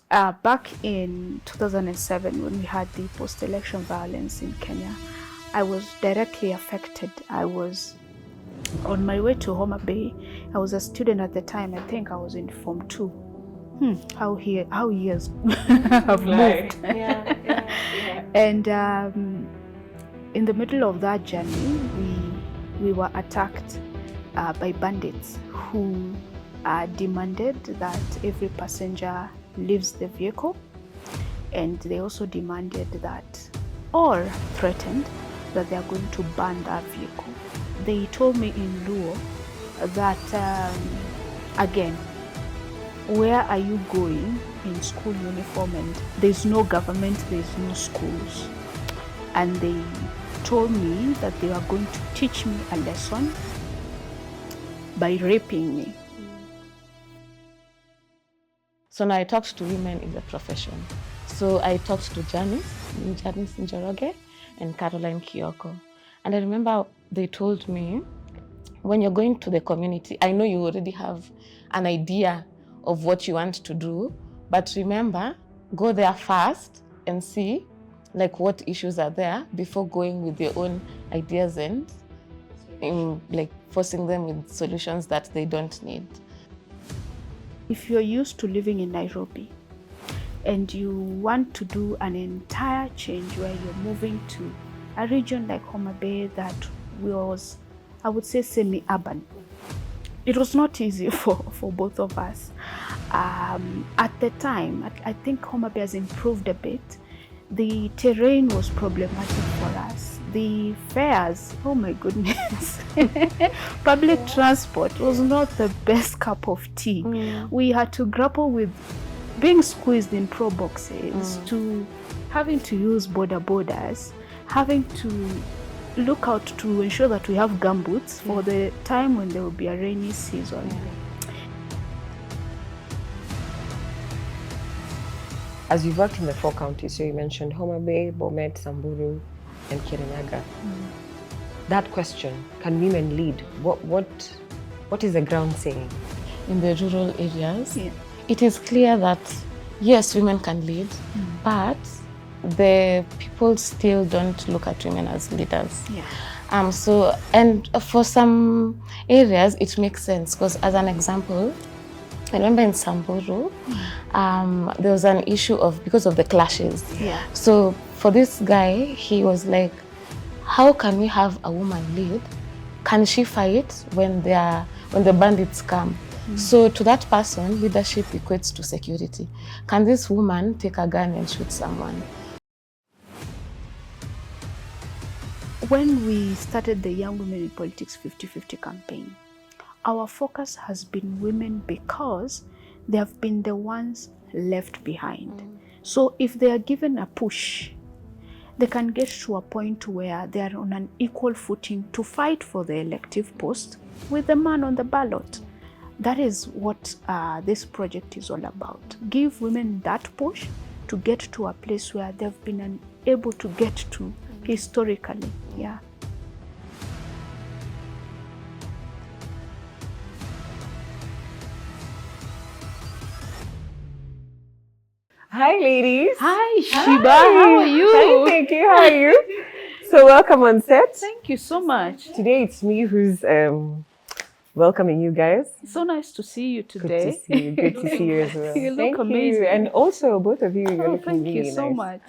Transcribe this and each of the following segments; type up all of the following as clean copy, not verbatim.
Back in 2007, when we had the post-election violence in Kenya, I was directly affected. I was on my way to Homa Bay. I was a student at the time. I think I was in Form 2. How years have moved. And in the middle of that journey, we were attacked by bandits who demanded that every passenger leaves the vehicle, and they also demanded that, or threatened that they are going to burn that vehicle. They told me in Luo that, again, where are you going in school uniform and there's no government, there's no schools? And they told me that they were going to teach me a lesson by raping me. So now I talked to women in the profession. So I talked to Janice Njoroge and Caroline Kioko. And I remember they told me, when you're going to the community, I know you already have an idea of what you want to do, but remember, go there first and see like what issues are there before going with your own ideas and like forcing them with solutions that they don't need. If you're used to living in Nairobi and you want to do an entire change where you're moving to a region like Homa Bay that was, I would say, semi-urban, it was not easy for both of us. At the time, I think Homa Bay has improved a bit. The terrain was problematic for us. The fares, oh my goodness. Public transport was not the best cup of tea. We had to grapple with being squeezed in pro boxes, to having to use borders, having to look out to ensure that we have gumboots for the time when there will be a rainy season. As you've worked in the 4 counties, so you mentioned Homa Bay, Bomet, Samburu, and Kirinyaga. That question, can women lead? What is the ground saying? In the rural areas, it is clear that yes, women can lead, but the people still don't look at women as leaders. So, and for some areas, it makes sense because, as an example, I remember in Samburu, there was an issue because of the clashes. So for this guy, he was like, how can we have a woman lead? Can she fight when the bandits come? So to that person, leadership equates to security. Can this woman take a gun and shoot someone? When we started the Young Women in Politics 50-50 campaign, our focus has been women because they have been the ones left behind. So if they are given a push, they can get to a point where they are on an equal footing to fight for the elective post with the man on the ballot. That is what this project is all about. Give women that push to get to a place where they've been able to get to historically. Hi, ladies. Hi, Shiba. How are you? Hi, thank you. How are you? So welcome on set. Thank you so much. Today it's me who's welcoming you guys. So nice to see you today. Good to see you. Good to see you as well. You look Thank amazing. you. And also both of you, you're looking Thank really you so nice. much.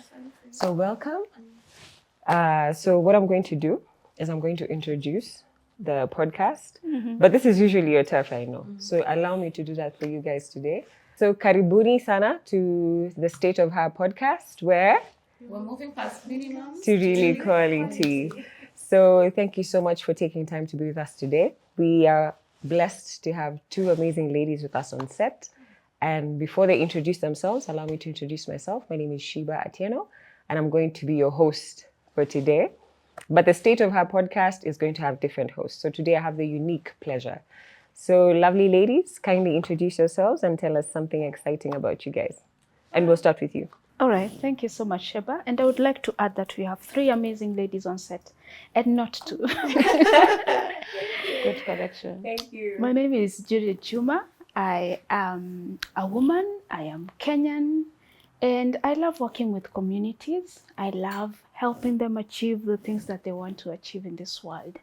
So welcome. So what I'm going to do is I'm going to introduce the podcast. But this is usually your turf, I know. So allow me to do that for you guys today. So karibuni sana to the State of Her podcast, where we're moving past minimum to really quality. So thank you so much for taking time to be with us today. We are blessed to have 2 amazing ladies with us on set. And before they introduce themselves, allow me to introduce myself. My name is Shiba Atieno, and I'm going to be your host for today. But the State of Her podcast is going to have different hosts. So today I have the unique pleasure. So lovely ladies, kindly introduce yourselves and tell us something exciting about you guys. And we'll start with you. All right, thank you so much, Sheba. And I would like to add that we have 3 amazing ladies on set, and not 2. Good correction. Thank you. My name is Juliet Juma. I am a woman, I am Kenyan, and I love working with communities. I love helping them achieve the things that they want to achieve in this world.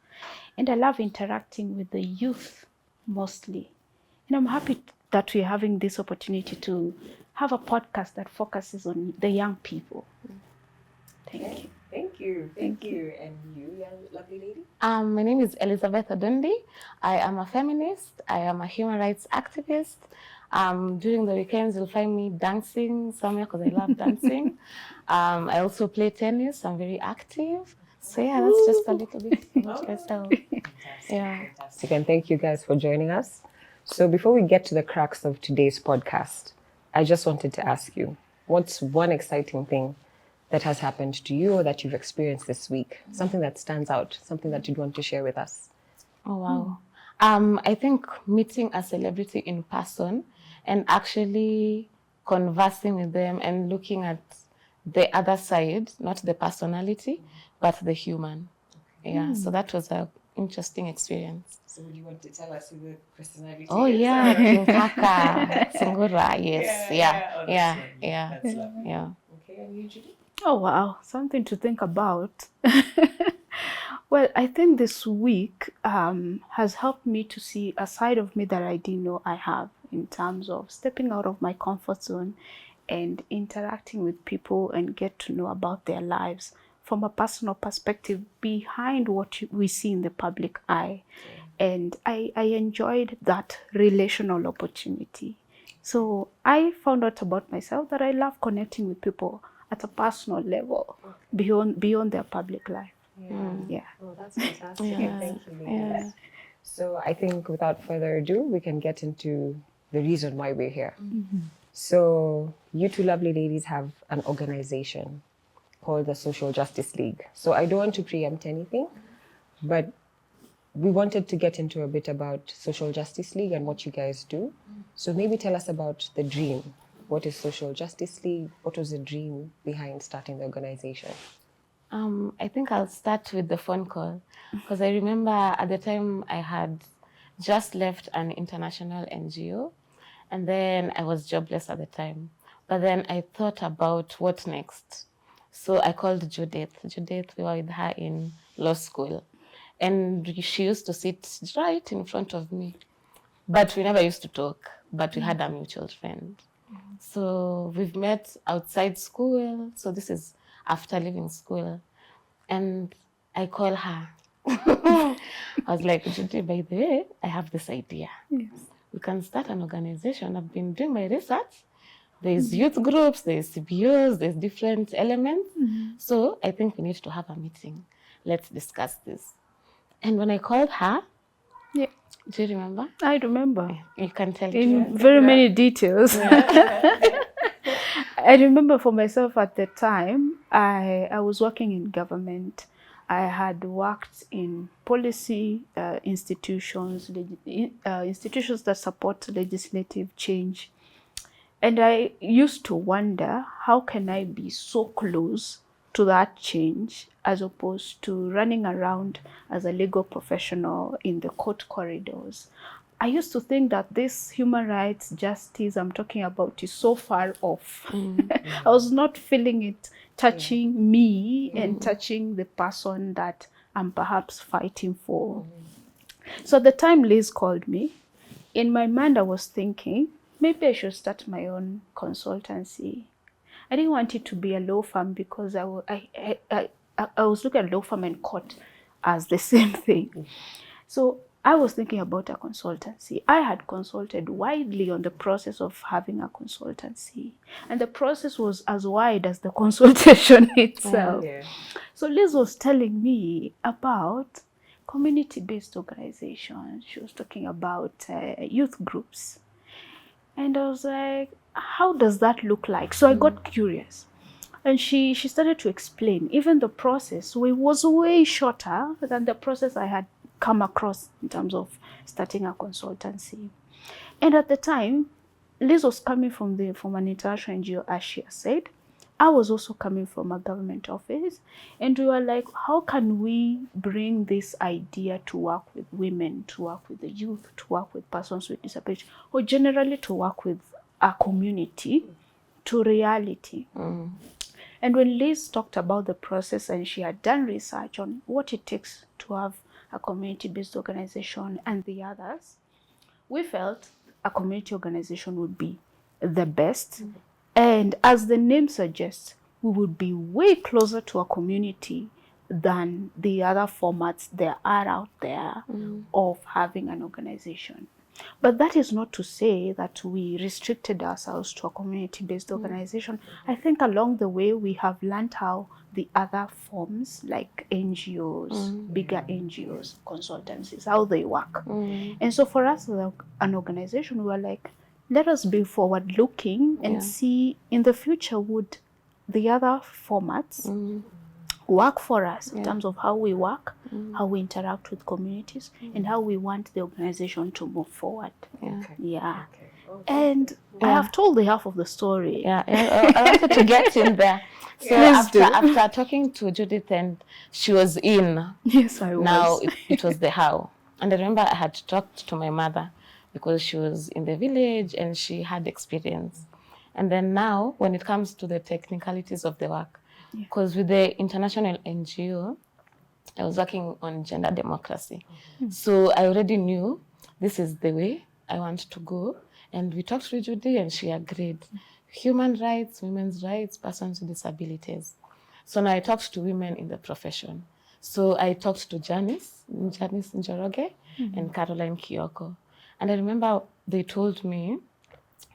And I love interacting with the youth mostly. And I'm happy that we're having this opportunity to have a podcast that focuses on the young people. Thank you. Thank you. Thank you. And you, young lovely lady? My name is Elizabeth Odundi. I am a feminist. I am a human rights activist. During the weekends, you'll find me dancing somewhere because I love dancing. I also play tennis. I'm very active. So yeah, that's just a little bit about myself. Yeah. Fantastic. And thank you guys for joining us. So before we get to the crux of today's podcast, I just wanted to ask you, what's one exciting thing that has happened to you or that you've experienced this week? Something that stands out, something that you'd want to share with us. Oh, wow. I think meeting a celebrity in person and actually conversing with them and looking at the other side, not the personality, but the human. Yeah, so that was an interesting experience. So would you want to tell us who the personality Oh, is? yeah, King Kaka, Sungura, yes. Yeah. That's lovely. Yeah. Okay, and you, Judy? Oh, wow. Something to think about. Well, I think this week has helped me to see a side of me that I didn't know I have in terms of stepping out of my comfort zone and interacting with people and get to know about their lives from a personal perspective behind what we see in the public eye. And I enjoyed that relational opportunity. So I found out about myself that I love connecting with people at a personal level beyond their public life. Yeah. Oh, that's fantastic. Yeah. Thank you, ladies. Yeah. So I think without further ado, we can get into the reason why we're here. So you two lovely ladies have an organization called the Social Justice League. So I don't want to preempt anything, but we wanted to get into a bit about Social Justice League and what you guys do. So maybe tell us about the dream. What is Social Justice League? What was the dream behind starting the organization? I think I'll start with the phone call because I remember at the time I had just left an international NGO and then I was jobless at the time. But then I thought about what next. So I called Judith. Judith, we were with her in law school and she used to sit right in front of me. But we never used to talk, but we had a mutual friend. So we've met outside school. So this is after leaving school. And I call her. I was like, Judy, by the way, I have this idea. Yes. We can start an organization. I've been doing my research. There's youth groups, there's CBOs, there's different elements. So I think we need to have a meeting. Let's discuss this. And when I called her, Yeah. do you remember? I remember. You can tell In very many details. I remember for myself at the time, I was working in government. I had worked in policy institutions, institutions that support legislative change. And I used to wonder, how can I be so close to that change as opposed to running around as a legal professional in the court corridors? I used to think that this human rights justice I'm talking about is so far off. I was not feeling it touching me and touching the person that I'm perhaps fighting for. So at the time Liz called me, in my mind I was thinking, maybe I should start my own consultancy. I didn't want it to be a law firm because I was looking at law firm and court as the same thing. So I was thinking about a consultancy. I had consulted widely on the process of having a consultancy. And the process was as wide as the consultation itself. So Liz was telling me about community-based organizations. She was talking about youth groups. And I was like, how does that look like? So I got curious. And she started to explain. Even the process was way shorter than the process I had come across in terms of starting a consultancy. And at the time, Liz was coming from an international NGO, as she said, I was also coming from a government office, and we were like, how can we bring this idea to work with women, to work with the youth, to work with persons with disability, or generally to work with a community to reality? And when Liz talked about the process and she had done research on what it takes to have a community-based organization and the others, we felt a community organization would be the best. And as the name suggests, we would be way closer to a community than the other formats there are out there of having an organization. But that is not to say that we restricted ourselves to a community-based organization. I think along the way, we have learned how the other forms like NGOs, bigger NGOs, consultancies, how they work. And so for us, as an organization, we were like, let us be forward-looking and see in the future, would the other formats work for us in terms of how we work, how we interact with communities, and how we want the organization to move forward. And I have told the half of the story. I wanted to get in there. So after talking to Judith, and she was in. Yes, I was. Now it was the how. And I remember I had talked to my mother because she was in the village and she had experience. And then now, when it comes to the technicalities of the work, because with the international NGO, I was working on gender democracy. So I already knew this is the way I want to go. And we talked to Judy and she agreed. Human rights, women's rights, persons with disabilities. So now I talked to women in the profession. So I talked to Janice Njoroge and Caroline Kioko. And I remember they told me,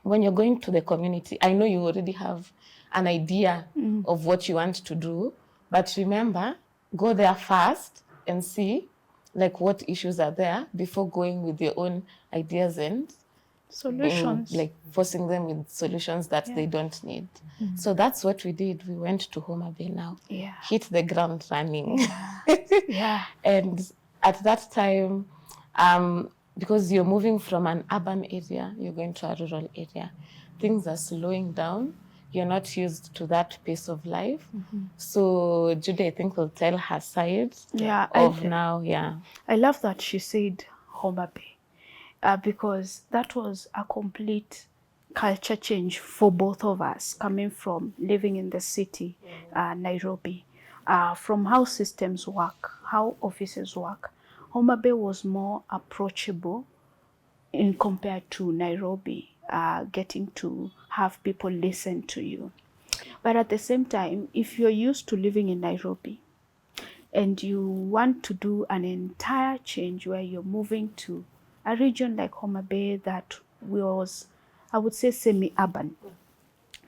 when you're going to the community, I know you already have an idea of what you want to do, but remember, go there first and see like what issues are there before going with your own ideas and solutions, like forcing them with solutions that they don't need. So that's what we did. We went to Homa Bay now, hit the ground running. And at that time, because you're moving from an urban area, you're going to a rural area, things are slowing down. You're not used to that pace of life. So Judy, I think, will tell her side of now. I love that she said Homa Bay because that was a complete culture change for both of us, coming from living in the city, Nairobi, from how systems work, how offices work. Homa Bay was more approachable in compared to Nairobi, getting to have people listen to you. But at the same time, if you're used to living in Nairobi and you want to do an entire change where you're moving to a region like Homa Bay that was, I would say, semi-urban,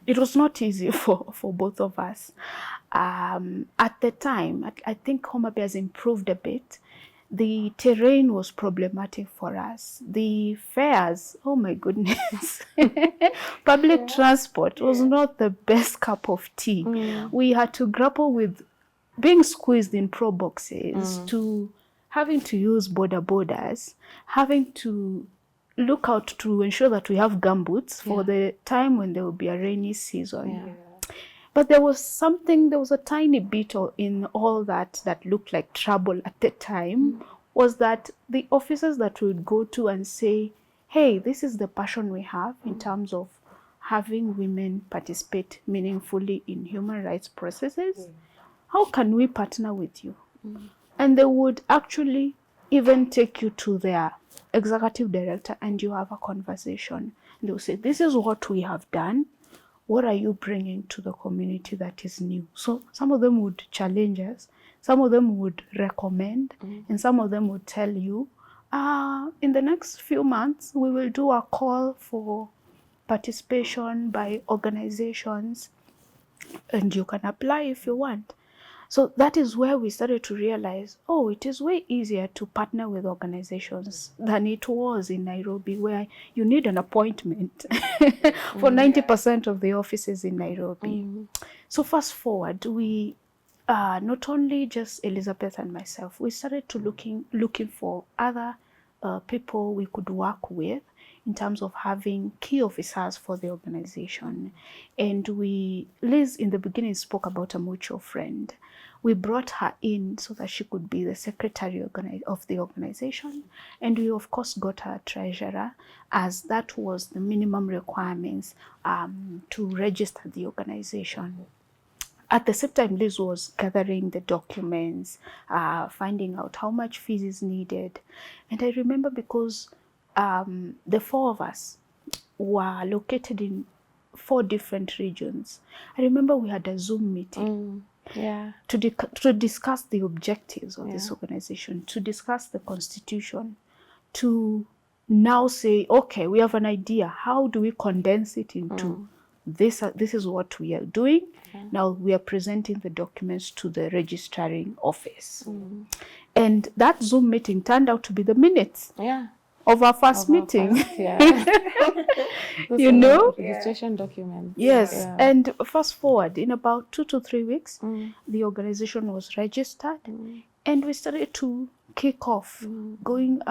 it was not easy for both of us. At the time, I think Homa Bay has improved a bit. The terrain was problematic for us. The fares, oh my goodness. Public transport was not the best cup of tea. We had to grapple with being squeezed in pro boxes, to having to use borders, having to look out to ensure that we have gumboots for the time when there will be a rainy season. But there was a tiny bit in all that looked like trouble at the time, was that the officers that we would go to and say, hey, this is the passion we have in terms of having women participate meaningfully in human rights processes. How can we partner with you? And they would actually even take you to their executive director and you have a conversation. And they'll say, this is what we have done. What are you bringing to the community that is new? So some of them would challenge us, some of them would recommend, and some of them would tell you, in the next few months, we will do a call for participation by organizations, and you can apply if you want. So that is where we started to realize, oh, it is way easier to partner with organizations than it was in Nairobi, where you need an appointment for 90% of the offices in Nairobi. So fast forward, we, not only just Elizabeth and myself, we started to looking for other people we could work with in terms of having key officers for the organization. And Liz in the beginning spoke about a mutual friend. We brought her in so that she could be the secretary of the organization. And we, of course, got her treasurer, as that was the minimum requirements to register the organization. At the same time, Liz was gathering the documents, finding out how much fees is needed. And I remember because the four of us were located in 4 different regions. I remember we had a Zoom meeting to discuss the objectives of this organization, to discuss the constitution, to now say, okay, we have an idea. How do we condense it into this is what we are doing. Now we are presenting the documents to the registering office. And that Zoom meeting turned out to be the minutes of our first meeting. You know? Registration documents. Yes. And fast forward, in about 2 to 3 weeks, the organization was registered and we started to kick off going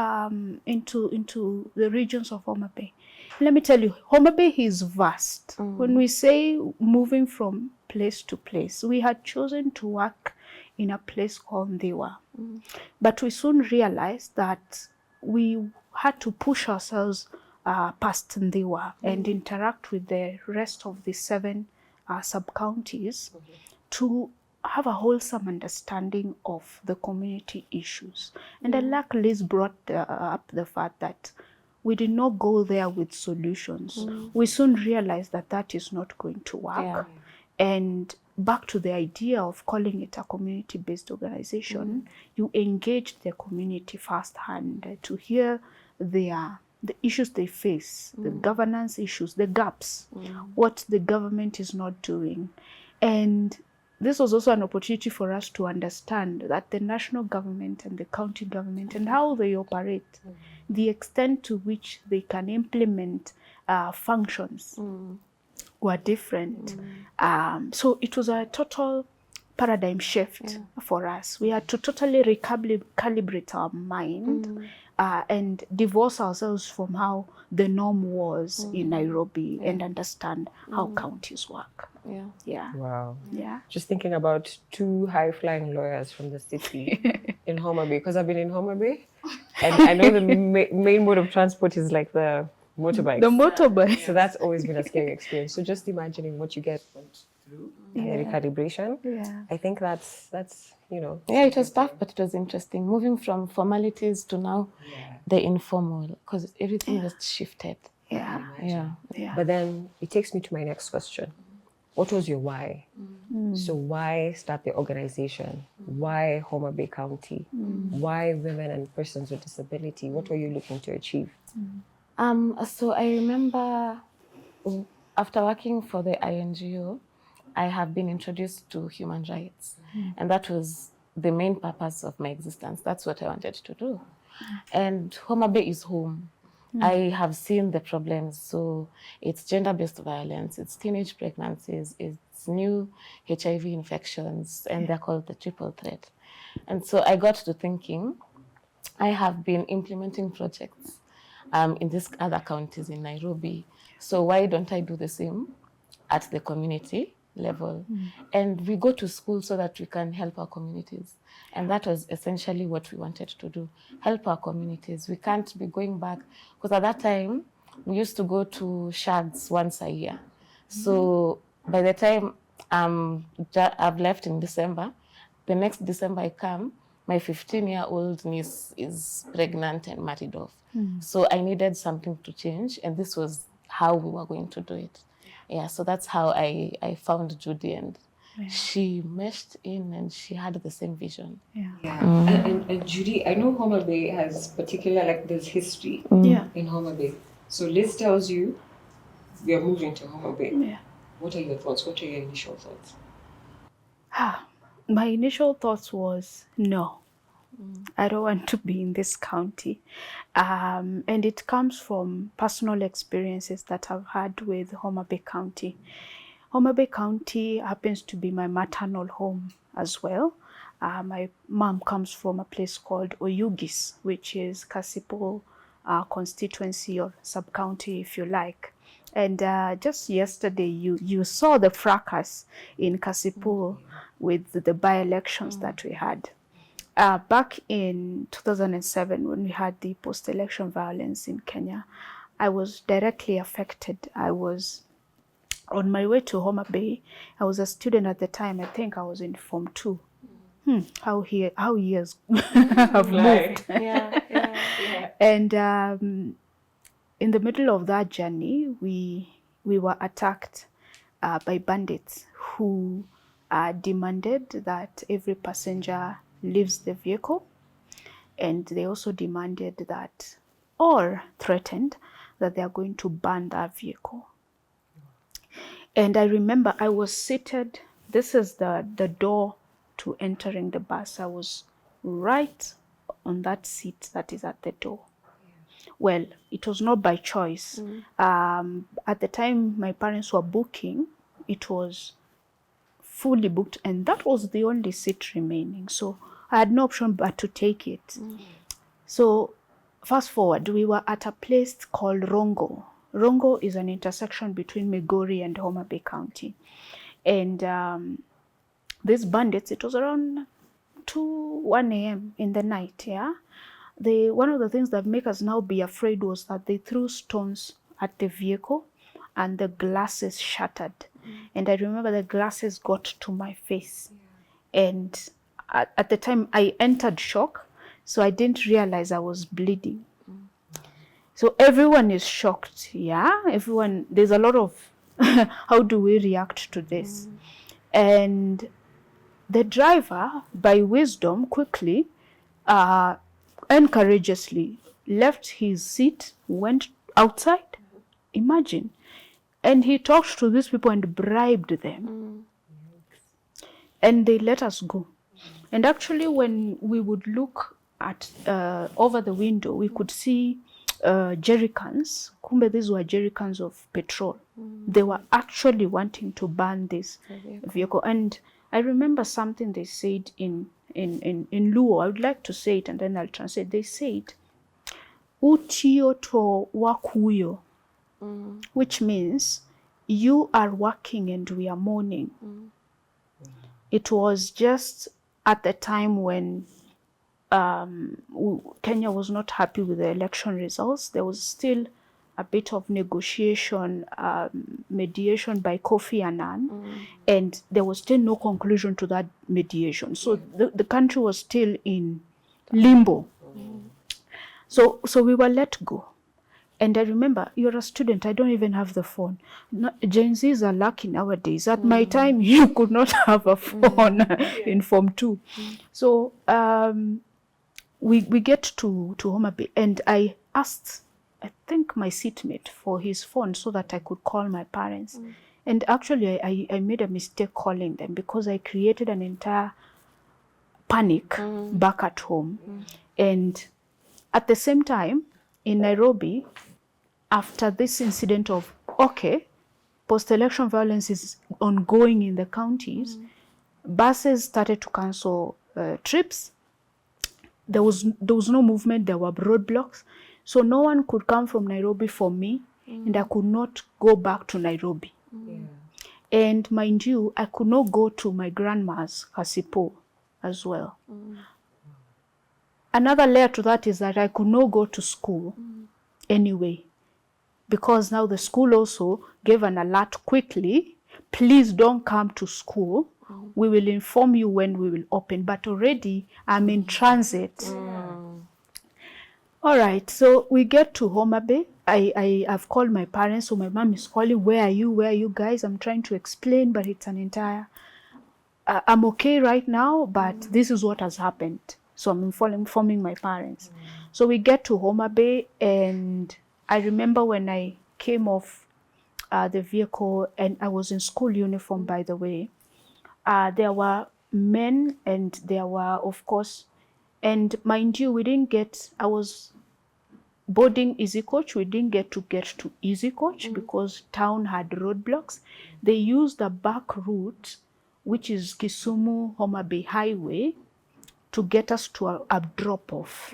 into the regions of Homa Bay. Let me tell you, Homa Bay is vast. When we say moving from place to place, we had chosen to work in a place called Ndiwa. But we soon realized that we had to push ourselves past Ndiwa and interact with the rest of the 7 sub-counties to have a wholesome understanding of the community issues. And I like Liz brought up the fact that we did not go there with solutions. We soon realized that that is not going to work. And back to the idea of calling it a community-based organization, you engage the community firsthand to hear the issues they face, the governance issues, the gaps, what the government is not doing. And this was also an opportunity for us to understand that the national government and the county government and how they operate, the extent to which they can implement functions were different. So it was a total paradigm shift for us. We had to totally recalibrate our mind and divorce ourselves from how the norm was in Nairobi and understand how counties work. Wow. Yeah. Just thinking about 2 high-flying lawyers from the city in Homa Bay, because I've been in Homa Bay, and I know the main mode of transport is like the motorbike. The motorbike. So that's always been a scary experience. So just imagining what you get through the recalibration. I think that's you know. Yeah, it was tough, but it was interesting. Moving from formalities to now the informal, because everything was shifted. But then it takes me to my next question. What was your why? So why start the organization? Why Homa Bay County? Why women and persons with disability? What were you looking to achieve? So I remember after working for the INGO, I have been introduced to human rights. And that was the main purpose of my existence. That's what I wanted to do. And Homa Bay is home. I have seen the problems. So it's gender-based violence, it's teenage pregnancies, it's new HIV infections, and they're called the triple threat. And so I got to thinking, I have been implementing projects in these other counties in Nairobi. So why don't I do the same at the community level? And we go to school so that we can help our communities. And that was essentially what we wanted to do, help our communities. We can't be going back, because at that time, we used to go to shags once a year. So by the time I've left in December, the next December I come, my 15-year-old niece is pregnant and married off. So I needed something to change, and this was how we were going to do it. So that's how I found Judy, and she meshed in and she had the same vision. And Judy, I know Homa Bay has particular, like there's history in Homa Bay. So Liz tells you, we are moving to Homa Bay. What are your thoughts? What are your initial thoughts? My initial thoughts was, no, I don't want to be in this county. And it comes from personal experiences that I've had with Homa Bay County. Homa Bay County happens to be my maternal home as well. My mom comes from a place called Oyugis, which is Kasipo constituency or sub-county, if you like. And just yesterday, you saw the fracas in Kasipul with the by-elections that we had. Back in 2007, when we had the post-election violence in Kenya, I was directly affected. I was on my way to Homa Bay. I was a student at the time. I think I was in Form 2. How years have moved. And in the middle of that journey, we were attacked by bandits who demanded that every passenger leaves the vehicle, and they also demanded that, or threatened that they are going to burn that vehicle. And I remember I was seated, this is the door to entering the bus. I was right on that seat that is at the door. Well, it was not by choice. At the time my parents were booking, it was fully booked, and that was the only seat remaining. So I had no option but to take it. So fast forward, we were at a place called Rongo. Rongo is an intersection between Migori and Homa Bay County. And these bandits, it was around 1 a.m. in the night, yeah? One of the things that make us now be afraid was that they threw stones at the vehicle and the glasses shattered. And I remember the glasses got to my face. And at the time I entered shock, so I didn't realize I was bleeding. So everyone is shocked, yeah? Everyone, there's a lot of how do we react to this? And the driver, by wisdom, quickly and courageously left his seat, went outside, imagine, and he talked to these people and bribed them. And they let us go. And actually, when we would look at over the window, we could see jerry cans. Kumbe, these were jerry cans of petrol. They were actually wanting to burn this vehicle. And I remember something they said in Luo. I would like to say it and then I'll translate. They said, "Utiyo to wakuyo," which means you are working and we are mourning. It was just at the time when Kenya was not happy with the election results. There was still a bit of negotiation, mediation by Kofi Annan, and there was still no conclusion to that mediation. So the country was still in limbo. So we were let go. And I remember, you're a student, I don't even have the phone. Gen Zs are lucky nowadays. At my time, you could not have a phone in Form 2. So we get to Homa Bay, and I asked, I think, my seatmate for his phone so that I could call my parents. And actually, I made a mistake calling them because I created an entire panic back at home. And at the same time, in Nairobi, after this incident of, okay, post-election violence is ongoing in the counties, buses started to cancel trips. There was no movement, there were roadblocks. So no one could come from Nairobi for me, and I could not go back to Nairobi. And mind you, I could not go to my grandma's Kasipul as well. Another layer to that is that I could not go to school anyway, because now the school also gave an alert quickly, please don't come to school. We will inform you when we will open, but already I'm in transit. All right, so we get to Homa Bay. I've called my parents, so my mom is calling, where are you guys? I'm trying to explain, but it's an entire, I'm okay right now, but this is what has happened. So I'm informing my parents. So we get to Homa Bay, and I remember when I came off the vehicle, and I was in school uniform, by the way, there were men, and there were, of course, and mind you, I was boarding Easy Coach. We didn't get to Easy Coach because town had roadblocks. They used the back route, which is Kisumu Homa Bay Highway, to get us to a drop-off.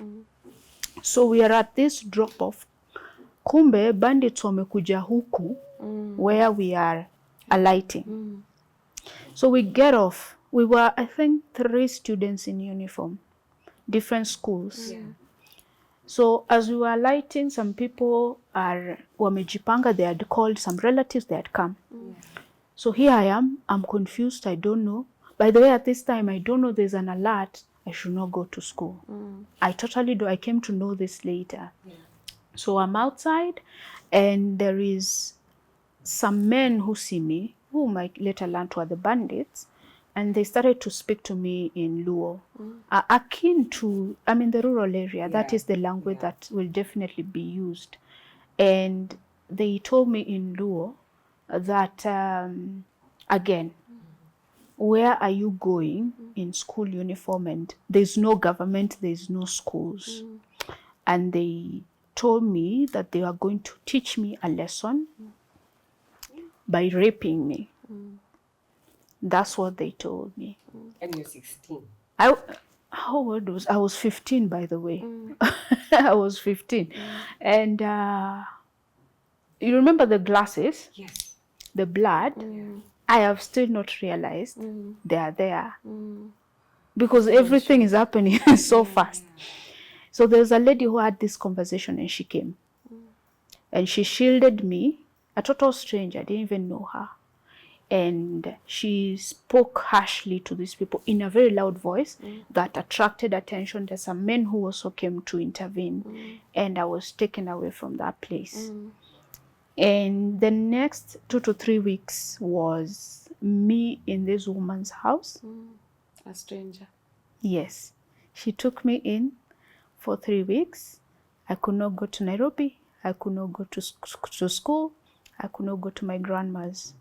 So we are at this drop off. Kumbe bandits wamekuja huku where we are alighting. So we get off. We were, I think, 3 students in uniform, different schools. So as we were alighting, some people are wamejipanga, they had called some relatives, they had come. So here I am, I'm confused, I don't know. By the way, at this time, I don't know there's an alert, I should not go to school. I totally do, I came to know this later. So I'm outside, and there is some men who see me, whom I later learned were the bandits, and they started to speak to me in Luo. Akin to, I'm in the rural area, that is the language that will definitely be used. And they told me in Luo that, again, where are you going in school uniform, and there's no government, there's no schools. And they told me that they are going to teach me a lesson by raping me. That's what they told me. And you're 16. How old was I? Was 15, by the way. I was 15. And you remember the glasses? Yes. The blood? I have still not realized they are there. Because everything is happening so fast. So there was a lady who had this conversation, and she came. And she shielded me, a total stranger, I didn't even know her. And she spoke harshly to these people in a very loud voice that attracted attention. There's some men who also came to intervene, and I was taken away from that place. And the next 2 to 3 weeks was me in this woman's house. A stranger. Yes. She took me in for 3 weeks. I could not go to Nairobi. I could not go to school. I could not go to my grandma's.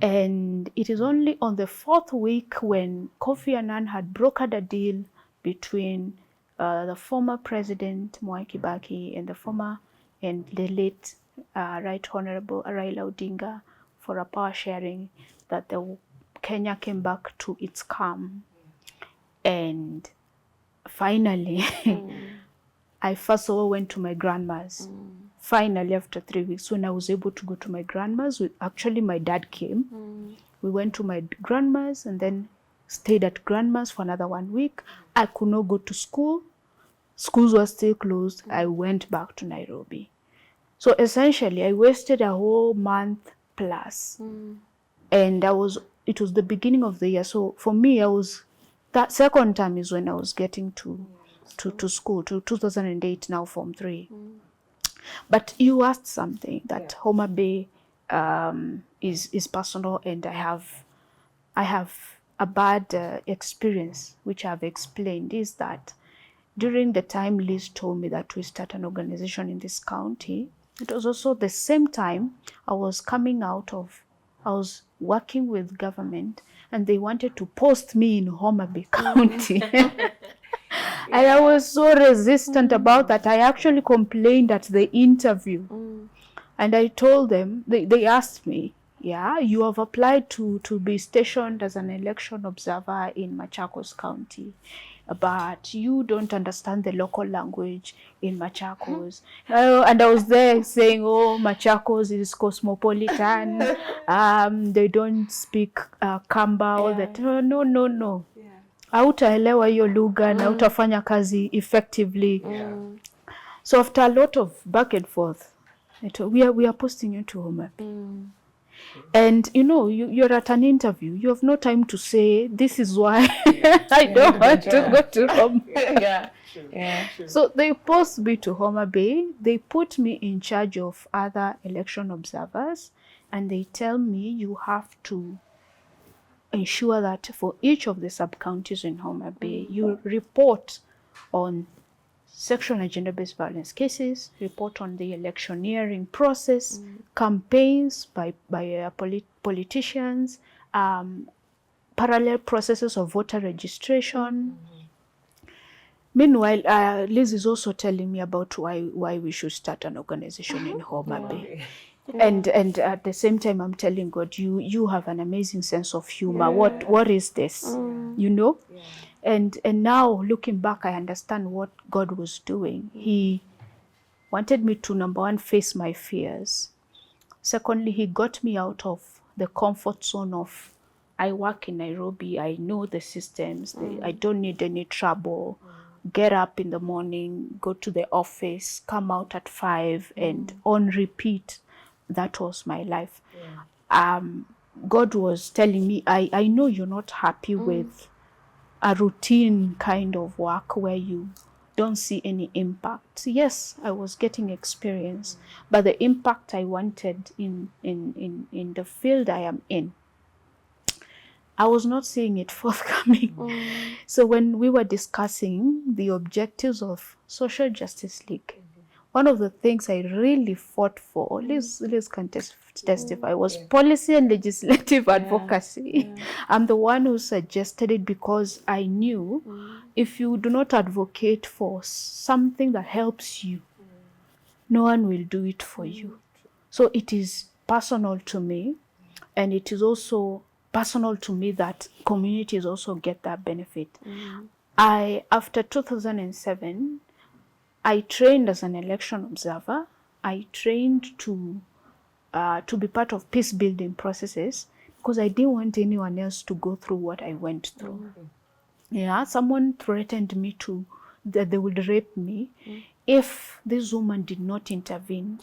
And it is only on the 4th week when Kofi Annan had brokered a deal between the former president Mwai Kibaki and the late Right Honorable Raila Odinga for a power sharing, that the Kenya came back to its calm. And finally, I first of all went to my grandma's. Finally, after 3 weeks, when I was able to go to my grandma's, actually my dad came. We went to my grandma's and then stayed at grandma's for another 1 week. I could not go to school. Schools were still closed. I went back to Nairobi. So essentially, I wasted a whole month plus. And it was the beginning of the year. So for me, that second time is when I was getting to school, to 2008, now Form 3. But you asked something that Homa Bay is personal, and I have a bad experience, which I've explained, is that during the time Liz told me that we start an organization in this county, it was also the same time I was working with government, and they wanted to post me in Homa Bay County. And I was so resistant about that. I actually complained at the interview. And I told them, they asked me, you have applied to be stationed as an election observer in Machakos County, but you don't understand the local language in Machakos. And I was there saying, Machakos is cosmopolitan. They don't speak Kamba, all that. No. Hautaelewa hiyo lugha na hautafanya kazi effectively. So after a lot of back and forth, we are posting you to Homa Bay. And you're at an interview. You have no time to say, this is why I don't want to go to Homa Bay. So they post me to Homa Bay. They put me in charge of other election observers, and they tell me you have to ensure that for each of the sub-counties in Homa Bay, you report on sexual and gender-based violence cases, report on the electioneering process, campaigns by politicians, parallel processes of voter registration. Meanwhile, Liz is also telling me about why we should start an organization in Homa Bay. And at the same time, I'm telling God, you have an amazing sense of humor. What is this? And now looking back, I understand what God was doing. He wanted me to, number one, face my fears. Secondly, he got me out of the comfort zone of, I work in Nairobi, I know the systems, I don't need any trouble. Get up in the morning, go to the office, come out at 5, and on repeat. That was my life. God was telling me, I know you're not happy with a routine kind of work where you don't see any impact. Yes, I was getting experience, but the impact I wanted in the field I am in, I was not seeing it forthcoming. So when we were discussing the objectives of Social Justice League, one of the things I really fought for, Liz can testify, was policy and legislative advocacy. I'm the one who suggested it because I knew if you do not advocate for something that helps you, no one will do it for you. So it is personal to me, and it is also personal to me that communities also get that benefit. After 2007, I trained as an election observer. I trained to be part of peace building processes because I didn't want anyone else to go through what I went through. Yeah, someone threatened me that they would rape me if this woman did not intervene.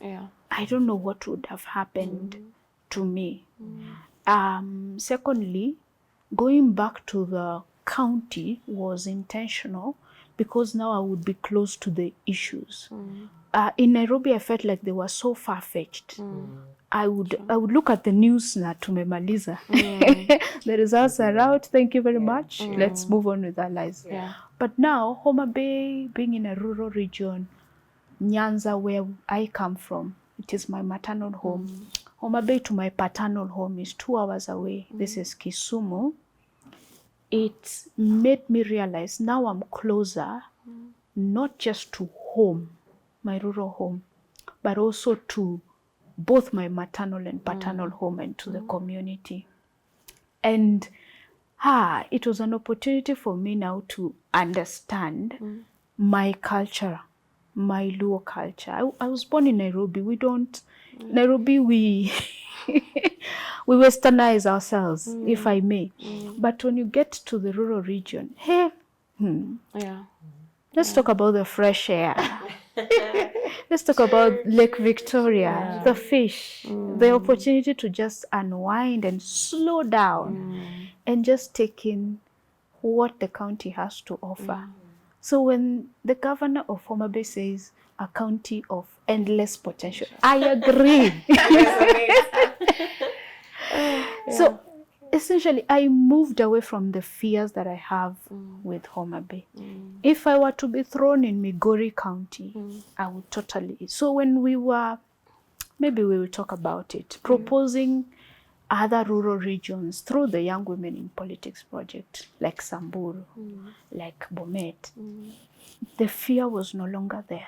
I don't know what would have happened to me. Secondly, going back to the county was intentional because now I would be close to the issues. In Nairobi, I felt like they were so far-fetched. I would look at the news na tumemaliza. The results are out, thank you very much. Let's move on with our lives. But now, Homa Bay, being in a rural region, Nyanza, where I come from, it is my maternal home. Homa Bay to my paternal home is 2 hours away. This is Kisumu. It made me realize now I'm closer, not just to home, my rural home, but also to both my maternal and paternal home and to the community. And it was an opportunity for me now to understand my culture, my Luo culture. I was born in Nairobi. Nairobi, we westernize ourselves, if I may. But when you get to the rural region, let's talk about the fresh air. Let's talk about Lake Victoria, the fish, the opportunity to just unwind and slow down and just take in what the county has to offer. So when the governor of Homa Bay says a county of endless potential, I agree. So essentially, I moved away from the fears that I have with Homa Bay. If I were to be thrown in Migori County, I would totally. So when we were, maybe we will talk about it, proposing other rural regions through the Young Women in Politics project, like Samburu, like Bomet, the fear was no longer there.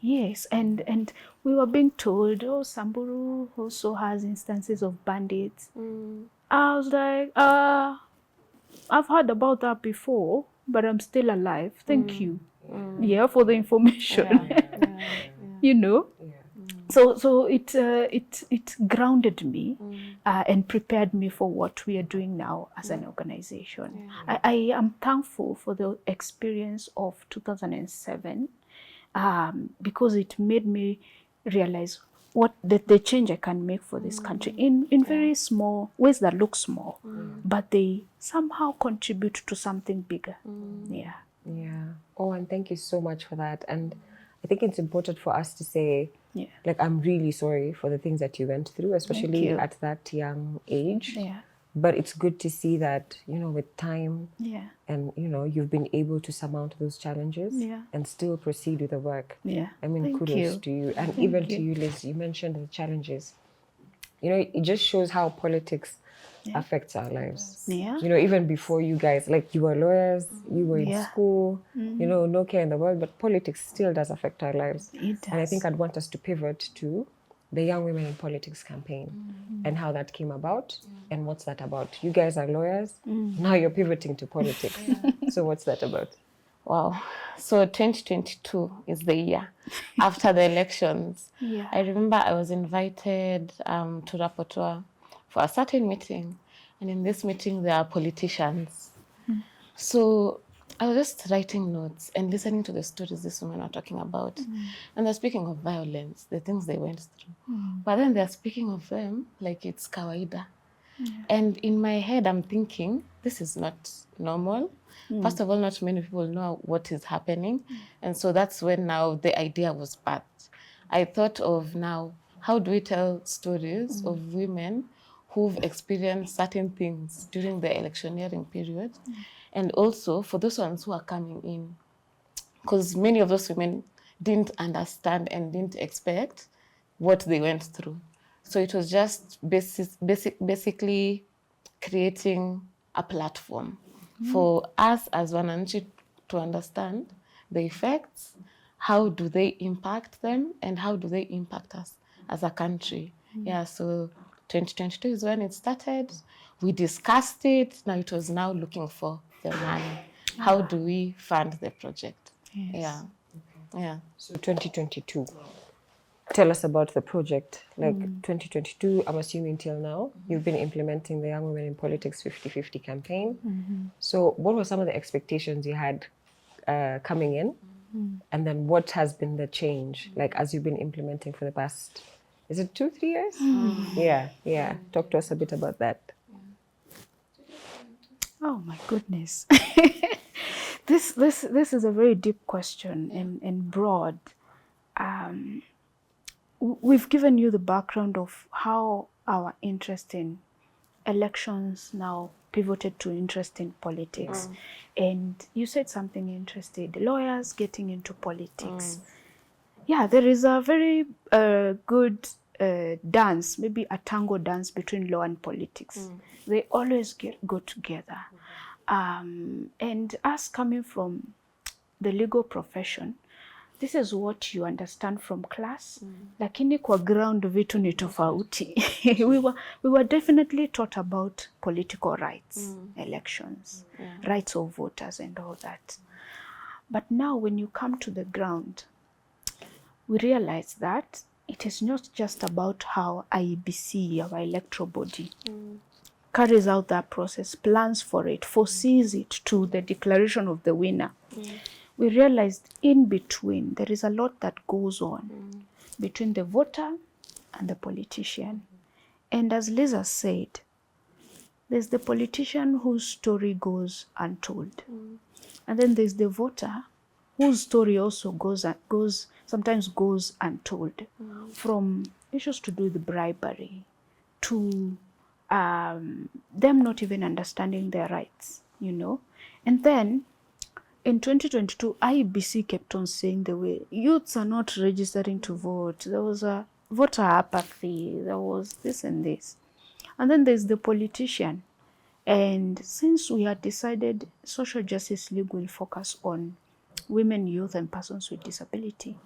Yes, and we were being told, Samburu also has instances of bandits. I was like, I've heard about that before, but I'm still alive. Thank you. For the information. You know? So it grounded me and prepared me for what we are doing now as an organization. I am thankful for the experience of 2007 because it made me realize what the change I can make for this country in very small ways that look small, but they somehow contribute to something bigger. Yeah. Oh, and thank you so much for that. And I think it's important for us to say, like, I'm really sorry for the things that you went through, especially at that young age. But it's good to see that, with time and, you've been able to surmount those challenges and still proceed with the work. I mean, kudos to you. And even to you, Liz, you mentioned the challenges. It just shows how politics affects our lives. Even before you guys, like, you were lawyers, you were in school, no care in the world, but politics still does affect our lives. It does. And I think I'd want us to pivot to the Young Women in Politics campaign and how that came about and what's that about. You guys are lawyers. Now you're pivoting to politics. So what's that about? Wow. So 2022 is the year after the elections. Yeah. I remember I was invited to Rapporteur for a certain meeting. And in this meeting, there are politicians. So I was just writing notes and listening to the stories these women are talking about. And they're speaking of violence, the things they went through. But then they're speaking of them like it's kawaida. And in my head, I'm thinking, this is not normal. First of all, not many people know what is happening. And so that's when now the idea was birthed. I thought of now, how do we tell stories of women who've experienced certain things during the electioneering period? And also for those ones who are coming in, because many of those women didn't understand and didn't expect what they went through. So it was just basically creating a platform for us as Wananchi to understand the effects, how do they impact them, and how do they impact us as a country. Yeah, so 2022 is when it started. We discussed it. Now it was now looking for the money. How do we fund the project? Yes. Yeah. Yeah. So 2022. Tell us about the project. Like 2022, I'm assuming till now, you've been implementing the Young Women in Politics 50-50 campaign. So what were some of the expectations you had coming in? And then what has been the change, like as you've been implementing for the past, is it 2-3 years? Yeah. Talk to us a bit about that. Oh my goodness. This is a very deep question and broad. We've given you the background of how our interest in elections now pivoted to interest in politics. And you said something interesting, lawyers getting into politics. Yeah, there is a very good dance, maybe a tango dance between law and politics. They always go together. And us coming from the legal profession, this is what you understand from class, lakini kwa ground vitu ni tofauti. we were definitely taught about political rights, elections, rights of voters and all that. But now when you come to the ground, we realize that it is not just about how IEBC, our electoral body, carries out that process, plans for it, foresees it to the declaration of the winner. We realized in between there is a lot that goes on between the voter and the politician. And as Liza said, there's the politician whose story goes untold. And then there's the voter whose story also sometimes goes untold. From issues to do with bribery to them not even understanding their rights, you know. And then in 2022, IEBC kept on saying the way youths are not registering to vote. There was a voter apathy. There was this and this. And then there's the politician. And since we had decided Social Justice League will focus on women, youth, and persons with disability,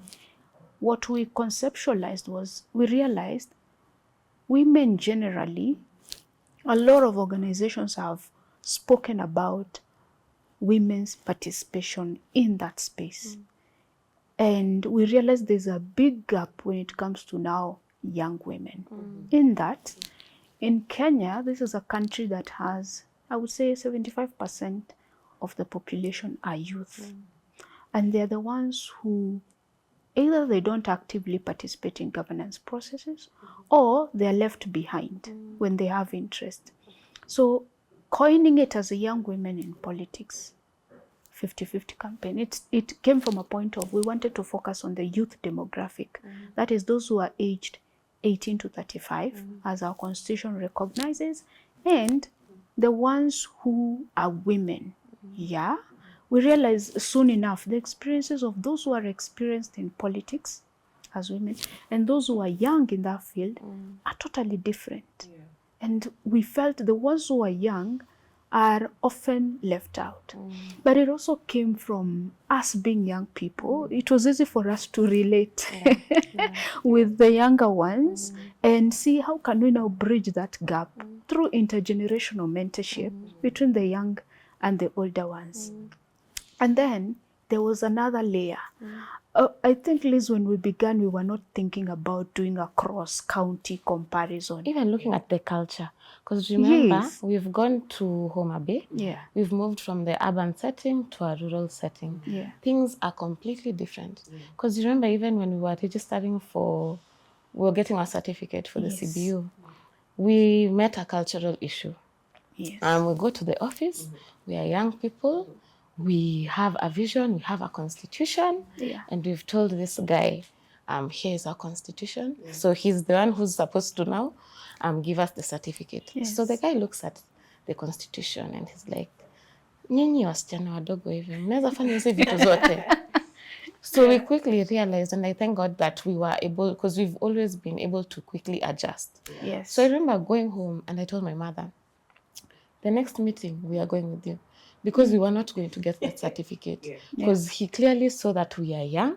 what we conceptualized was we realized women generally, a lot of organizations have spoken about women's participation in that space. And we realized there's a big gap when it comes to now young women. In that, in Kenya, this is a country that has, I would say, 75% of the population are youth. And they're the ones who either they don't actively participate in governance processes or they're left behind when they have interest. So coining it as a Young Women in Politics 50-50 campaign, it came from a point of we wanted to focus on the youth demographic. That is those who are aged 18 to 35, as our constitution recognizes, and the ones who are women. Yeah, we realize soon enough the experiences of those who are experienced in politics as women and those who are young in that field are totally different. And we felt the ones who are young are often left out. But it also came from us being young people. It was easy for us to relate with the younger ones and see how can we now bridge that gap through intergenerational mentorship between the young and the older ones. And then there was another layer. I think, Liz, when we began, we were not thinking about doing a cross-county comparison. Even looking at the culture. Because remember, Yes. we've gone to Homa Bay. Yeah. We've moved from the urban setting to a rural setting. Yeah. Things are completely different. Because you remember, even when we were registering we were getting our certificate for the Yes. CBU, we met a cultural issue. Yes. We go to the office, we are young people, we have a vision, we have a constitution, and we've told this guy, here is our constitution. So he's the one who's supposed to now give us the certificate. Yes. So the guy looks at the constitution and he's like, nyinyi wasichana wadogo hivi, mnaweza fanya hizi vitu zote. So we quickly realized, and I thank God that we were able, because we've always been able to quickly adjust. Yes. So I remember going home and I told my mother, the next meeting we are going with you, because we were not going to get that certificate. Because he clearly saw that we are young,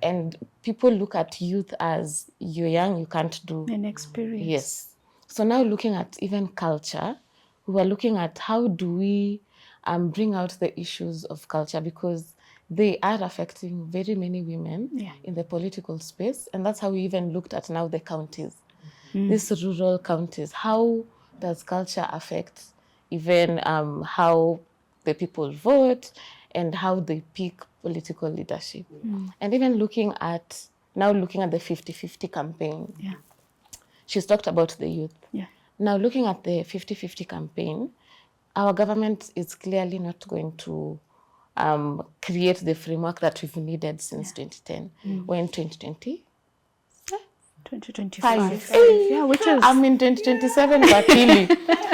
and people look at youth as you're young, you can't do. An experience. Yes. So now looking at even culture, we were looking at how do we bring out the issues of culture, because they are affecting very many women in the political space. And that's how we even looked at now the counties, these rural counties. How does culture affect even how the people vote and how they pick political leadership? And even looking at the 50-50 campaign. Yeah. She's talked about the youth. Yeah. Now looking at the 50-50 campaign, our government is clearly not going to create the framework that we've needed since 2010. We're in 2020. 2025. Yeah, which is I'm in 2027, but really.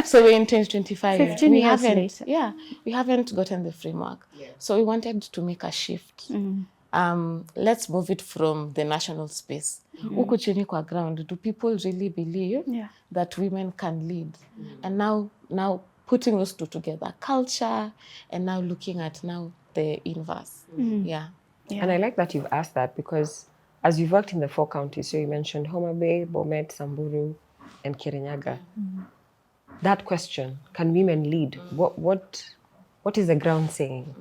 So we're in 2025. 15 years later. Yeah, we haven't gotten the framework. So we wanted to make a shift. Let's move it from the national space. Huku chini kwa ground, do people really believe that women can lead? And now putting those two together, culture, and now looking at now the inverse. Yeah. And I like that you've asked that, because as you've worked in the 4 counties, so you mentioned Homa Bay, Bomet, Samburu, and Kirinyaga. That question, can women lead? What is the ground saying?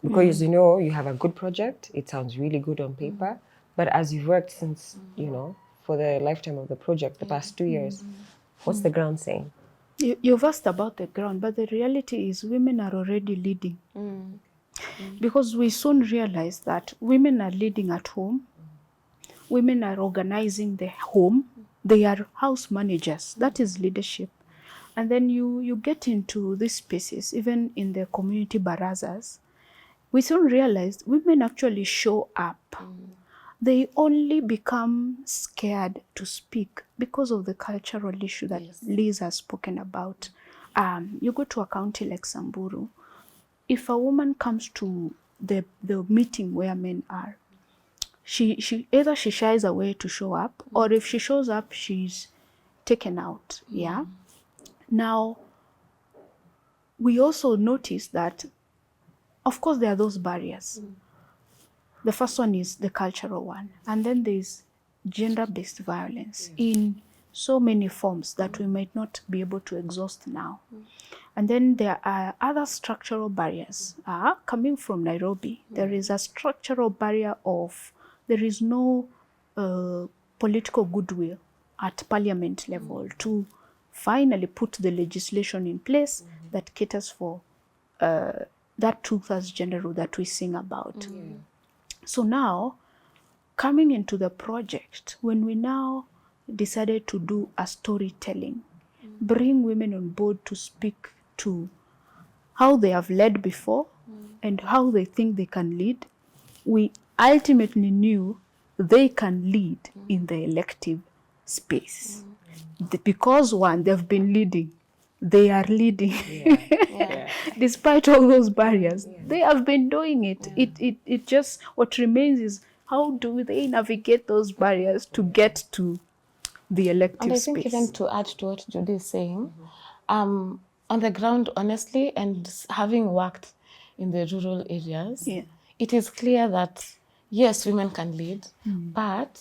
Because you know, you have a good project, it sounds really good on paper, but as you've worked since, for the lifetime of the project, the past 2 years, what's the ground saying? You've asked about the ground, but the reality is women are already leading. Because we soon realized that women are leading at home, women are organizing the home, they are house managers, that is leadership. And then you get into these spaces, even in the community barazas, we soon realized women actually show up. They only become scared to speak because of the cultural issue that Liz has spoken about. You go to a county like Samburu, if a woman comes to the meeting where men are, she either she shies away to show up, or if she shows up, she's taken out. Yeah. Now, we also notice that, of course, there are those barriers. The first one is the cultural one, and then there's gender-based violence in so many forms that we might not be able to exhaust now. And then there are other structural barriers. Coming from Nairobi, there is a structural barrier of there is no political goodwill at parliament level to finally put the legislation in place that caters for that two-thirds gender rule that we sing about. So now, coming into the project, when we now decided to do a storytelling, bring women on board to speak to how they have led before and how they think they can lead, we ultimately knew they can lead in the elective space. Because one, they've been leading, they are leading. Despite all those barriers, they have been doing it. It just, what remains is how do they navigate those barriers to get to the elective space. And I think even to add to what Judy is saying, a on the ground, honestly, and having worked in the rural areas, it is clear that, yes, women can lead, but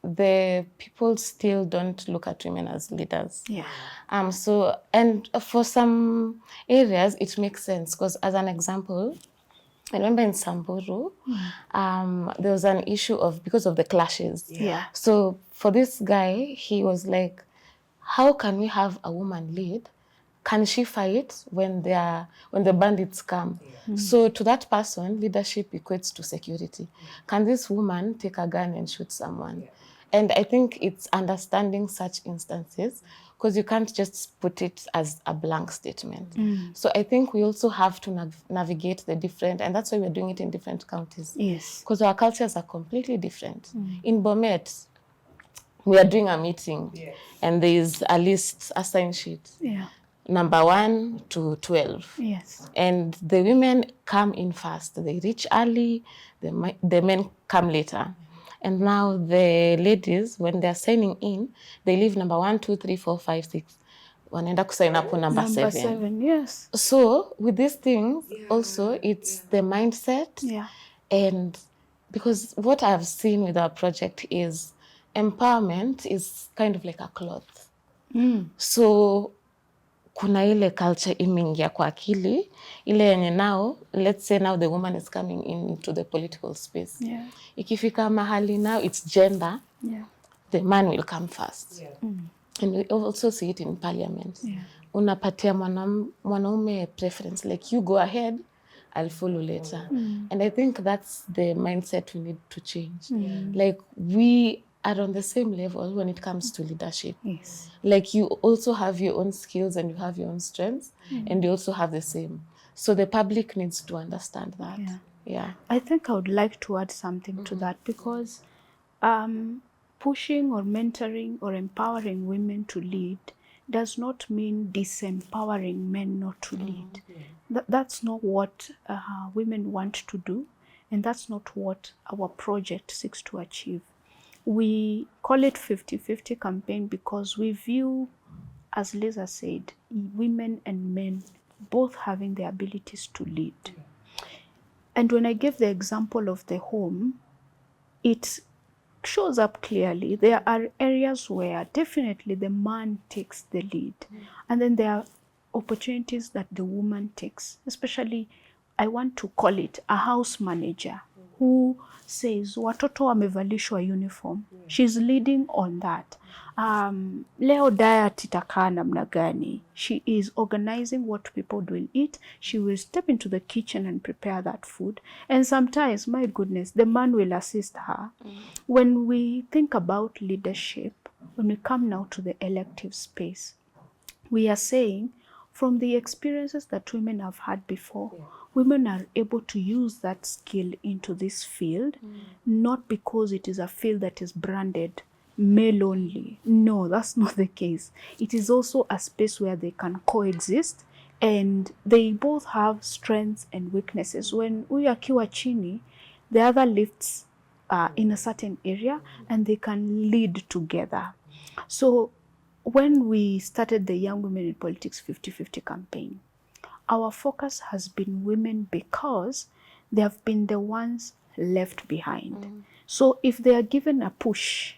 the people still don't look at women as leaders. So, and for some areas, it makes sense, because as an example, I remember in Samburu, there was an issue because of the clashes. So for this guy, he was like, how can we have a woman lead? Can she fight when the bandits come? So to that person, leadership equates to security. Can this woman take a gun and shoot someone? And I think it's understanding such instances, because you can't just put it as a blank statement. So I think we also have to navigate the different, and that's why we're doing it in different counties. Because our cultures are completely different. In Bomet, we are doing a meeting, and there is a list, a sign sheet. Number 1 to 12. And the women come in first. They reach early, the men come later. And now the ladies, when they're signing in, they leave number 1, 2, 3, 4, 5, 6. Wanaenda kusign up on number 7. So with these things, also, it's the mindset. And because what I've seen with our project is empowerment is kind of like a cloth. So kuna ile culture imeingia kwa akili, ile yenye now, let's say now the woman is coming into the political space. Ikifika mahali now, it's gender, the man will come first. And we also see it in parliament. Unapatia mwanaume preference, like you go ahead, I'll follow later. And I think that's the mindset we need to change. Like we are on the same level when it comes to leadership. Like you also have your own skills and you have your own strengths, and you also have the same. So the public needs to understand that. I think I would like to add something to that, because pushing or mentoring or empowering women to lead does not mean disempowering men not to lead. That's not what women want to do, and that's not what our project seeks to achieve. We call it 50-50 campaign because we view, as Liza said, women and men both having the abilities to lead. And when I give the example of the home, it shows up clearly. There are areas where definitely the man takes the lead, and then there are opportunities that the woman takes, especially, I want to call it a house manager who says, watoto wamevalishwa uniform. She's leading on that. Leo diet itakaa namna gani? She is organizing what people will eat. She will step into the kitchen and prepare that food. And sometimes, my goodness, the man will assist her. When we think about leadership, when we come now to the elective space, we are saying, from the experiences that women have had before, women are able to use that skill into this field, not because it is a field that is branded male only. No, that's not the case. It is also a space where they can coexist, and they both have strengths and weaknesses. When we are akiwa chini, the other lifts in a certain area, and they can lead together. So when we started the Young Women in Politics 50-50 campaign, our focus has been women because they have been the ones left behind. So if they are given a push,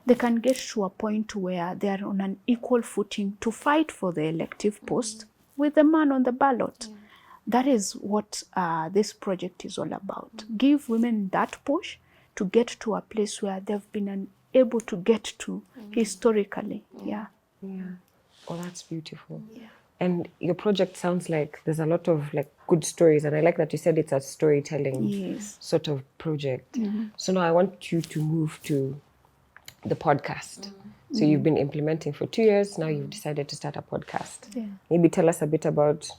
they can get to a point where they are on an equal footing to fight for the elective post with the man on the ballot. That is what this project is all about. Give women that push to get to a place where they've been able to get to historically. Oh, that's beautiful. And your project sounds like there's a lot of like good stories, and I like that you said it's a storytelling sort of project. So now I want you to move to the podcast. So you've been implementing for 2 years, now you've decided to start a podcast. Maybe tell us a bit about,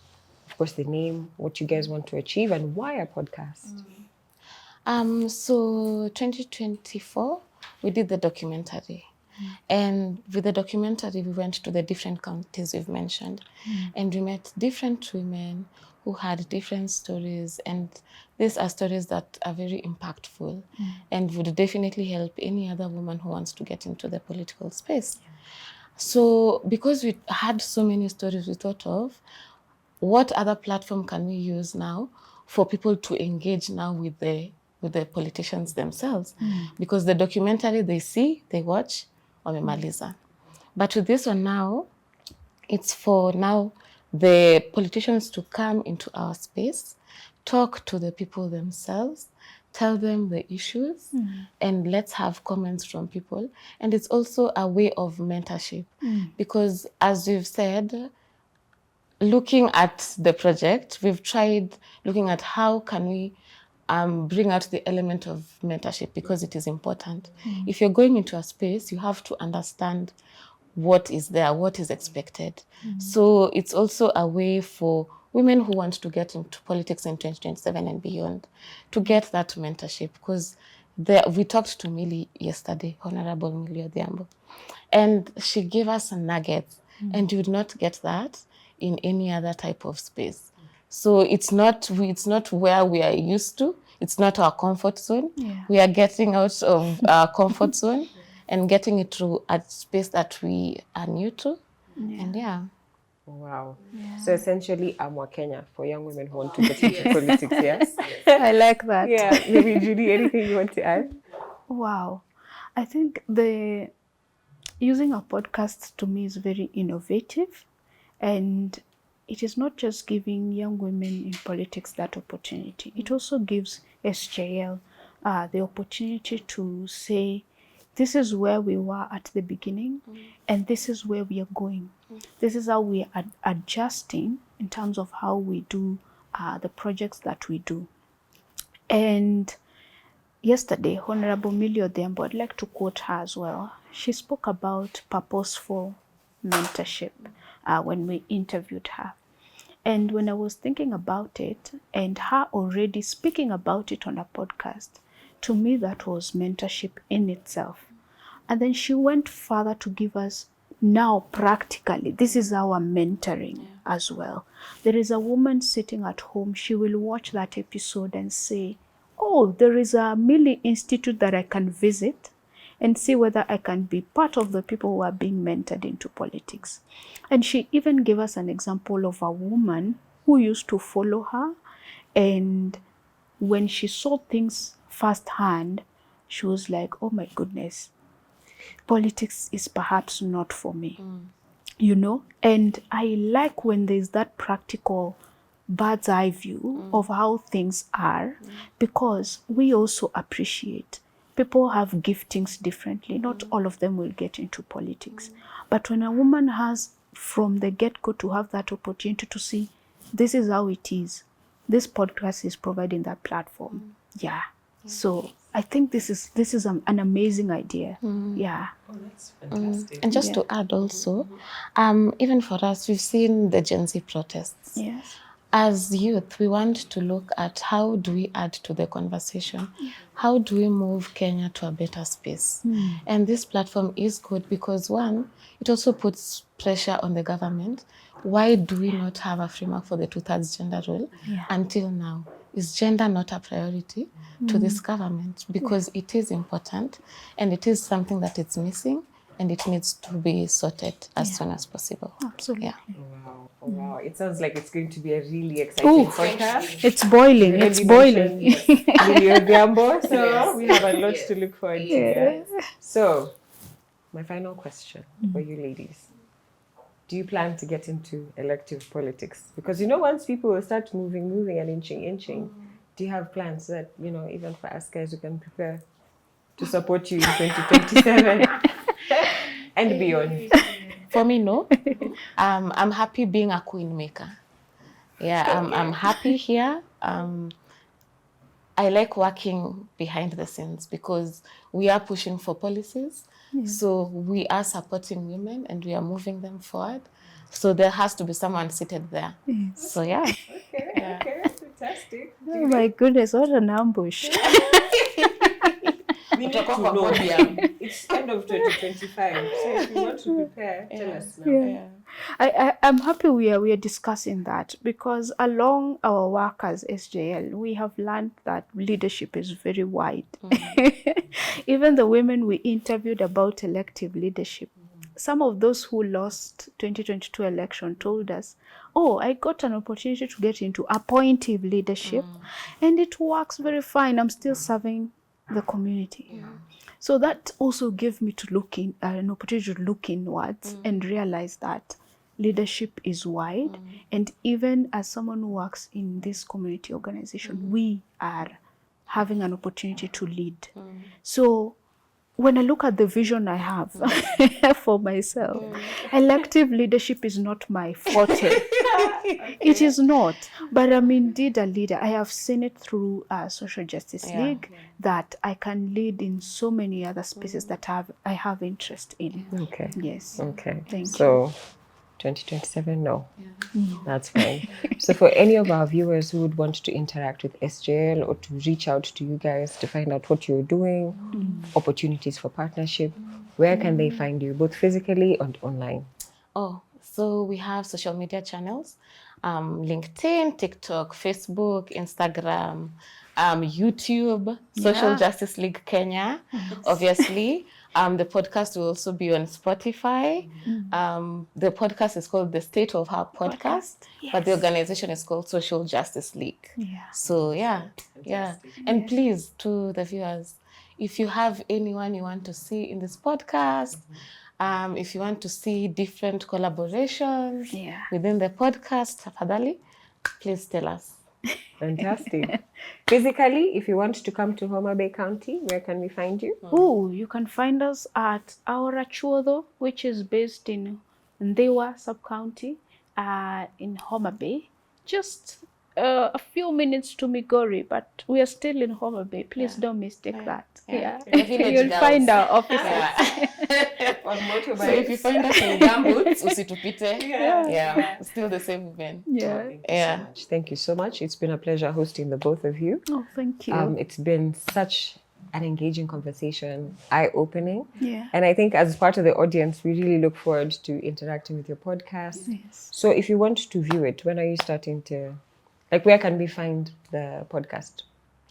of course, the name, what you guys want to achieve, and why a podcast. So 2024, we did the documentary. And with the documentary, we went to the different counties we've mentioned, and we met different women who had different stories, and these are stories that are very impactful and would definitely help any other woman who wants to get into the political space. So because we had so many stories, we thought of what other platform can we use now for people to engage now with the politicians themselves? Because the documentary they see, they watch, wamemaliza. But with this one now, it's for now the politicians to come into our space, talk to the people themselves, tell them the issues, and let's have comments from people. And it's also a way of mentorship because, as we've said, looking at the project, we've tried looking at how can we bring out the element of mentorship because it is important. If you're going into a space, you have to understand what is there, what is expected. So it's also a way for women who want to get into politics in 2027 and beyond to get that mentorship because we talked to Millie yesterday, Honorable Millie Odhiambo, and she gave us a nugget and you would not get that in any other type of space. So it's not where we are used to. It's not our comfort zone. We are getting out of our comfort zone and getting it to a space that we are new to. And Wow. So essentially, Amwa Kenya for young women who want to get into politics, yes? I like that. Yeah. Maybe, Judy, anything you want to add? Wow. I think using a podcast to me is very innovative, and it is not just giving young women in politics that opportunity. It also gives SJL the opportunity to say, this is where we were at the beginning, and this is where we are going. This is how we are adjusting in terms of how we do the projects that we do. And yesterday, Honorable Millie Odhiambo, I'd like to quote her as well. She spoke about purposeful mentorship when we interviewed her. And when I was thinking about it and her already speaking about it on a podcast, to me that was mentorship in itself. And then she went further to give us now practically, this is our mentoring as well. There is a woman sitting at home, she will watch that episode and say, oh, there is a Millie Institute that I can visit and see whether I can be part of the people who are being mentored into politics. And she even gave us an example of a woman who used to follow her, and when she saw things firsthand, she was like, oh my goodness, politics is perhaps not for me, you know? And I like when there's that practical bird's eye view of how things are, because we also appreciate people have giftings differently. Not all of them will get into politics. But when a woman has from the get-go to have that opportunity to see, this is how it is, this podcast is providing that platform. So I think this is an amazing idea. Oh, that's fantastic. And just to add also, even for us, we've seen the Gen Z protests. Yes. As youth, we want to look at how do we add to the conversation? How do we move Kenya to a better space? And this platform is good because, one, it also puts pressure on the government. Why do we not have a framework for the 2/3 gender role until now? Is gender not a priority to this government? Because it is important and it is something that is missing and it needs to be sorted as soon as possible. Absolutely. Wow. It sounds like it's going to be a really exciting podcast. It's boiling. It's boiling. Millie Odhiambo, so we have a lot to look forward to. Yes. So, my final question for you ladies. Do you plan to get into elective politics? Because, you know, once people will start moving and inching, do you have plans that, you know, even for us guys, we can prepare to support you in 2027 and beyond? For me, no. I'm happy being a queen maker. I'm happy here. I like working behind the scenes because we are pushing for policies. So we are supporting women and we are moving them forward. So there has to be someone seated there. So Okay, fantastic. Oh my goodness, what an ambush. We need to know. It's end of 2025. So if you want to prepare, tell us now. I'm happy we are discussing that, because along our work as SJL, we have learned that leadership is very wide. Even the women we interviewed about elective leadership, some of those who lost 2022 election told us, oh, I got an opportunity to get into appointive leadership and it works very fine. I'm still serving the community. So that also gave me to look in, an opportunity to look inwards and realize that leadership is wide. And even as someone who works in this community organization, we are having an opportunity to lead. So when I look at the vision I have for myself, elective leadership is not my forte. It is not, but I'm indeed a leader. I have seen it through Social Justice League that I can lead in so many other spaces that I have interest in. Okay. Yes. Okay. Thank so, 2027, no. That's fine. So for any of our viewers who would want to interact with SJL or to reach out to you guys to find out what you're doing, opportunities for partnership, where can they find you, both physically and online? Oh, so we have social media channels, LinkedIn, TikTok, Facebook, Instagram, YouTube, Social Justice League Kenya, obviously. The podcast will also be on Spotify. The podcast is called The State of Her Podcast, but the organization is called Social Justice League. So and please, to the viewers, if you have anyone you want to see in this podcast, if you want to see different collaborations within the podcast, tafadhali, please tell us. Fantastic. Physically, if you want to come to Homa Bay County, where can we find you? Oh, you can find us at our Achuodo, which is based in Ndewa sub-county in Homa Bay. Just a few minutes to Migori, but we are still in Homa Bay. Please don't mistake that. You'll find our offices. So if you find us in Gumboots, usitupite. Still the same event. Thank you so much. It's been a pleasure hosting the both of you. Oh, thank you. It's been such an engaging conversation, eye-opening. Yeah. And I think as part of the audience, we really look forward to interacting with your podcast. Yes. So if you want to view it, when are you starting to, where can we find the podcast?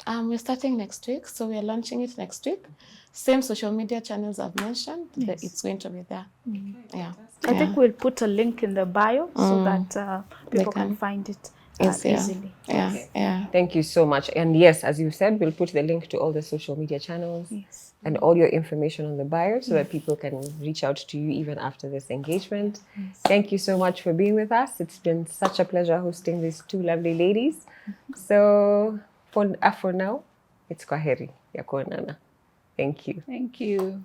We're starting next week, so we're launching it next week. Same social media channels I've mentioned, it's going to be there. I think we'll put a link in the bio so that people can find it easily. Thank you so much. And yes, as you said, we'll put the link to all the social media channels and all your information on the bio so that people can reach out to you even after this engagement. Thank you so much for being with us. It's been such a pleasure hosting these two lovely ladies. So for now, it's kwaheri ya kuonana. Thank you. Thank you.